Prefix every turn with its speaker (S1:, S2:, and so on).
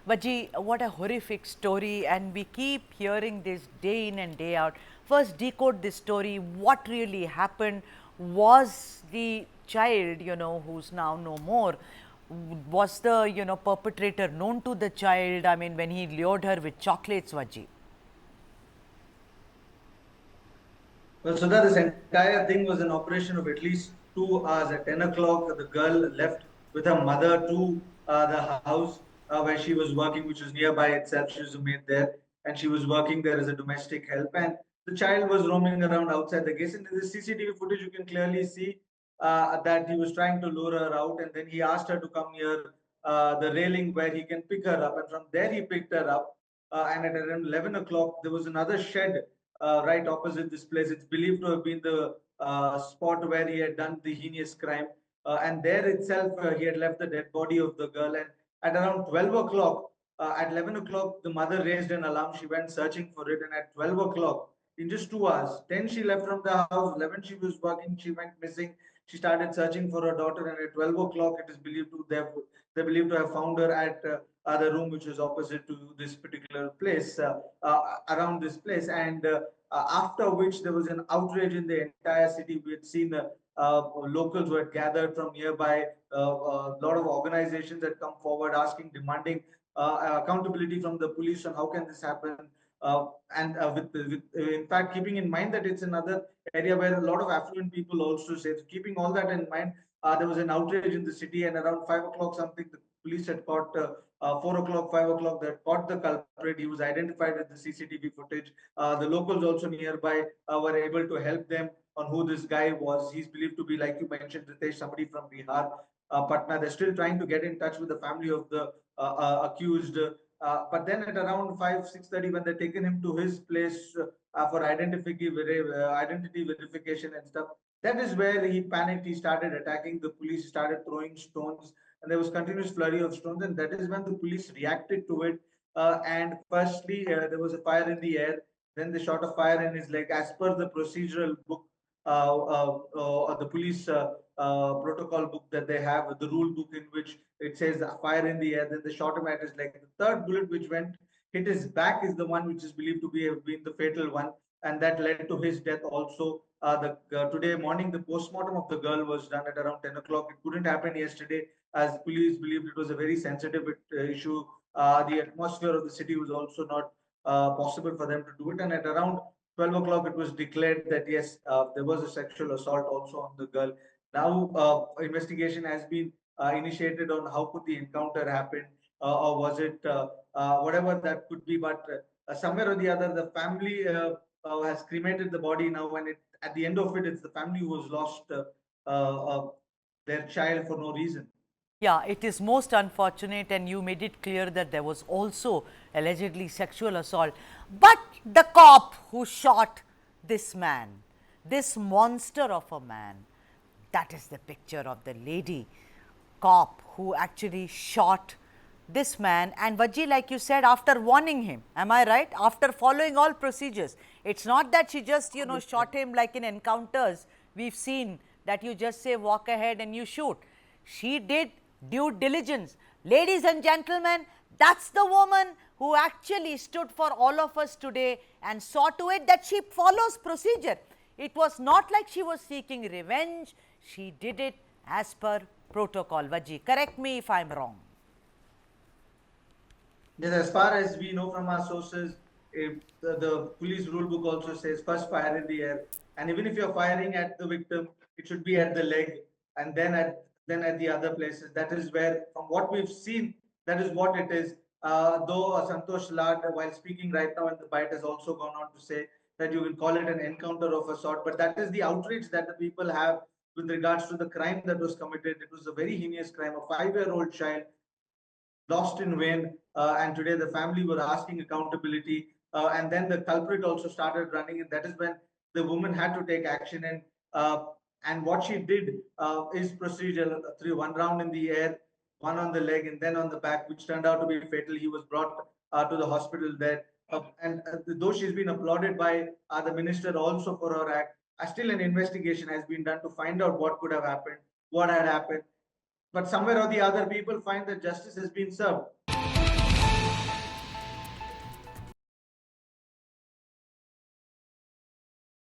S1: Vaji, what a horrific story, and we keep hearing this day in and day out. First, decode this story. What really happened? Was the child, who's now no more, was the, perpetrator known to the child? I mean, when he lured her with chocolates, Vaji.
S2: Well, Sudha, this entire thing was an operation of at least 2 hours. At 10 o'clock, the girl left with her mother to the house where she was working, which was nearby itself. She was a maid there, and she was working there as a domestic help. And the child was roaming around outside the gate. And in the CCTV footage, you can clearly see that he was trying to lure her out, and then he asked her to come near the railing where he can pick her up. And from there, he picked her up. And at around 11 o'clock, there was another shed right opposite this place. It's believed to have been the spot where he had done the heinous crime. And there itself, he had left the dead body of the girl. And at around 12 o'clock, at 11 o'clock, the mother raised an alarm. She went searching for it. And at 12 o'clock, in just 2 hours, 10 she left from the house, 11 she was working, she went missing. She started searching for her daughter. And at 12 o'clock, it is believed to they believed to have found her at the room which was opposite to this particular place, around this place. And after which there was an outrage in the entire city. We had seen locals who had gathered from nearby. A lot of organizations had come forward asking, demanding accountability from the police on how can this happen. And in fact, keeping in mind that it's another area where a lot of affluent people also say, so keeping all that in mind, there was an outrage in the city, and around 5 o'clock something, the police had caught 4 o'clock, 5 o'clock, that caught the culprit. He was identified with the CCTV footage. The locals also nearby were able to help them on who this guy was. He's believed to be, like you mentioned, Ritesh, somebody from Bihar, Patna. They're still trying to get in touch with the family of the accused. But then at around 5, 6:30, when they're taken him to his place for identity verification and stuff, that is where he panicked. He started attacking the police, started throwing stones, and there was continuous flurry of stones. And that is when the police reacted to it. And firstly, there was a fire in the air. Then they shot a fire in his leg. As per the procedural book, the police protocol book that they have, the rule book in which it says fire in the air, then they shot him at his leg. The third bullet which went hit his back is the one which is believed to be have been the fatal one, and that led to his death also. Today morning, the postmortem of the girl was done at around 10 o'clock. It couldn't happen yesterday, as police believed it was a very sensitive issue. The atmosphere of the city was also not possible for them to do it. And at around 12 o'clock, it was declared that yes, there was a sexual assault also on the girl. Now, investigation has been initiated on how could the encounter happen, or was it whatever that could be. But somewhere or the other, the family has cremated the body now, and at the end of it, it's the family who has lost their child for no reason.
S1: Yeah, it is most unfortunate, and you made it clear that there was also allegedly sexual assault. But the cop who shot this man, this monster of a man, that is the picture of the lady cop who actually shot this man. And Vaji, like you said, after warning him, am I right? After following all procedures. It's not that she just, shot him like in encounters. We've seen that you just say walk ahead and you shoot. She did due diligence. Ladies and gentlemen, that's the woman who actually stood for all of us today and saw to it that she follows procedure. It was not like she was seeking revenge. She did it as per protocol. Vaji, correct me if I'm wrong.
S2: Yes, as far as we know from our sources, if the police rule book also says first fire in the air, and even if you're firing at the victim, it should be at the leg, and then at the other places. That is where, from what we've seen, that is what it is. Though Santosh Lad, while speaking right now in the bite, has also gone on to say that you will call it an encounter of a sort, but that is the outrage that the people have with regards to the crime that was committed. It was a very heinous crime. A 5-year-old child lost in vain. And today the family were asking accountability. And then the culprit also started running, and that is when the woman had to take action. And what she did is procedural. Through one round in the air, one on the leg, and then on the back, which turned out to be fatal. He was brought to the hospital there. And though she's been applauded by the minister also for her act, still an investigation has been done to find out what could have happened, what had happened. But somewhere or the other, people find that justice has been served.